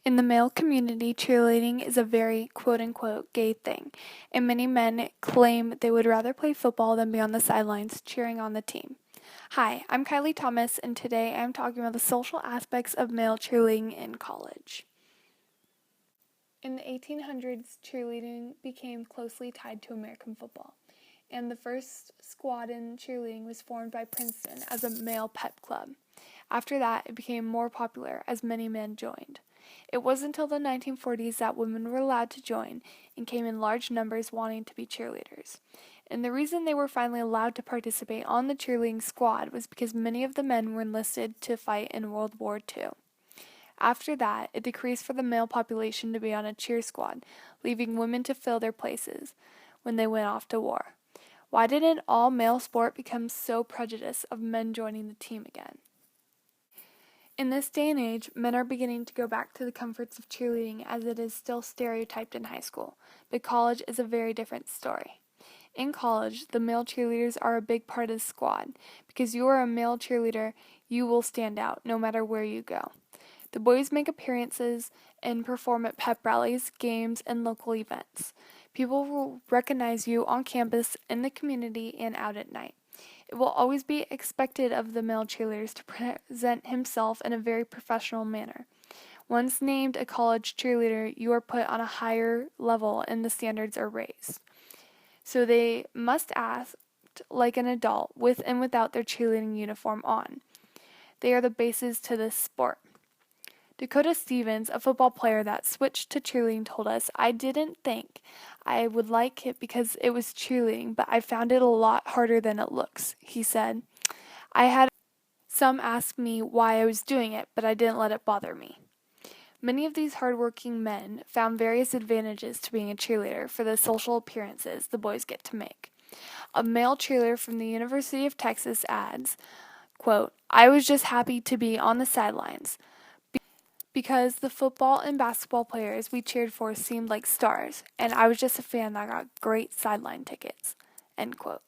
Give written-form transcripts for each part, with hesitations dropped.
In the male community, cheerleading is a very quote-unquote gay thing, and many men claim they would rather play football than be on the sidelines cheering on the team. Hi, I'm Kylie Thomas, and today I'm talking about the social aspects of male cheerleading in college. In the 1800s, cheerleading became closely tied to American football, and the first squad in cheerleading was formed by Princeton as a male pep club. After that, it became more popular as many men joined. It wasn't until the 1940s that women were allowed to join and came in large numbers wanting to be cheerleaders. And the reason they were finally allowed to participate on the cheerleading squad was because many of the men were enlisted to fight in World War II. After that, it decreased for the male population to be on a cheer squad, leaving women to fill their places when they went off to war. Why did an all-male sport become so prejudiced of men joining the team again? In this day and age, men are beginning to go back to the comforts of cheerleading as it is still stereotyped in high school, but college is a very different story. In college, the male cheerleaders are a big part of the squad. Because you are a male cheerleader, you will stand out no matter where you go. The boys make appearances and perform at pep rallies, games, and local events. People will recognize you on campus, in the community, and out at night. It will always be expected of the male cheerleaders to present himself in a very professional manner. Once named a college cheerleader, you are put on a higher level and the standards are raised. So they must act like an adult with and without their cheerleading uniform on. They are the bases to this sport. Dakota Stevens, a football player that switched to cheerleading, told us, "I didn't think I would like it because it was cheerleading, but I found it a lot harder than it looks," he said. "I had some ask me why I was doing it, but I didn't let it bother me." Many of these hardworking men found various advantages to being a cheerleader for the social appearances the boys get to make. A male cheerleader from the University of Texas adds, quote, "I was just happy to be on the sidelines because the football and basketball players we cheered for seemed like stars, and I was just a fan that got great sideline tickets," end quote.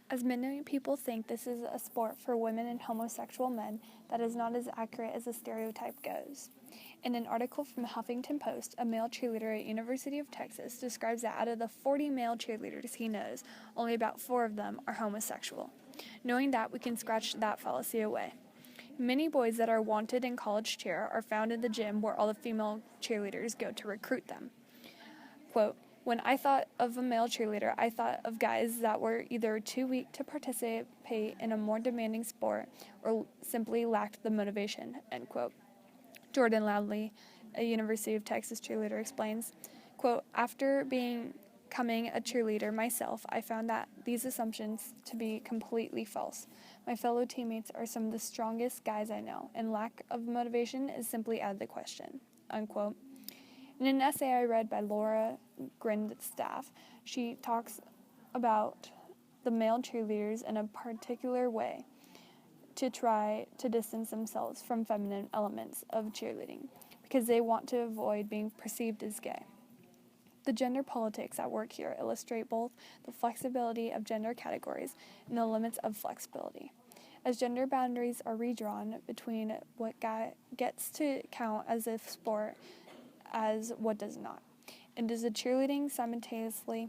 As many people think this is a sport for women and homosexual men, that is not as accurate as the stereotype goes. In an article from the Huffington Post, a male cheerleader at University of Texas describes that out of the 40 male cheerleaders he knows, only about 4 of them are homosexual. Knowing that, we can scratch that fallacy away. Many boys that are wanted in college cheer are found in the gym where all the female cheerleaders go to recruit them. Quote, "When I thought of a male cheerleader, I thought of guys that were either too weak to participate in a more demanding sport or simply lacked the motivation," end quote. Jordan Loudley, a University of Texas cheerleader, explains, quote, "After becoming a cheerleader myself, I found that these assumptions to be completely false. My fellow teammates are some of the strongest guys I know, and lack of motivation is simply out of the question," unquote. In an essay I read by Laura Grindstaff, she talks about the male cheerleaders in a particular way to try to distance themselves from feminine elements of cheerleading because they want to avoid being perceived as gay. The gender politics at work here illustrate both the flexibility of gender categories and the limits of flexibility, as gender boundaries are redrawn between what gets to count as a sport as what does not. And as the cheerleading simultaneously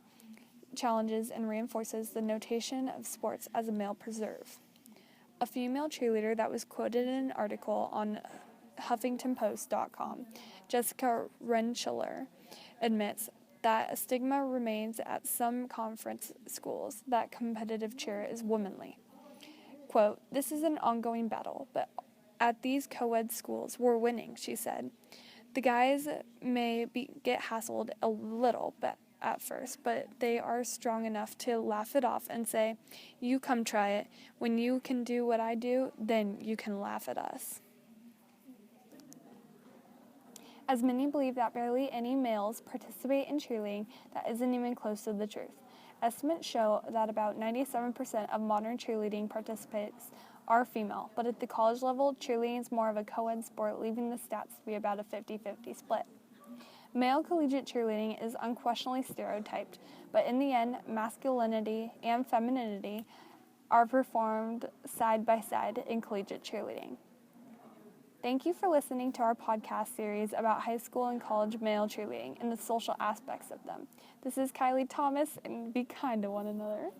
challenges and reinforces the notation of sports as a male preserve. A female cheerleader that was quoted in an article on HuffingtonPost.com, Jessica Rentschler, admits that a stigma remains at some conference schools that competitive cheer is womanly. Quote, "This is an ongoing battle, but at these co-ed schools, we're winning," she said. "The guys may get hassled a little bit at first, but they are strong enough to laugh it off and say, 'You come try it. When you can do what I do, then you can laugh at us.'" As many believe that barely any males participate in cheerleading, that isn't even close to the truth. Estimates show that about 97% of modern cheerleading participants are female, but at the college level, cheerleading is more of a co-ed sport, leaving the stats to be about a 50-50 split. Male collegiate cheerleading is unquestionably stereotyped, but in the end, masculinity and femininity are performed side by side in collegiate cheerleading. Thank you for listening to our podcast series about high school and college male cheerleading and the social aspects of them. This is Kylie Thomas, and be kind to one another.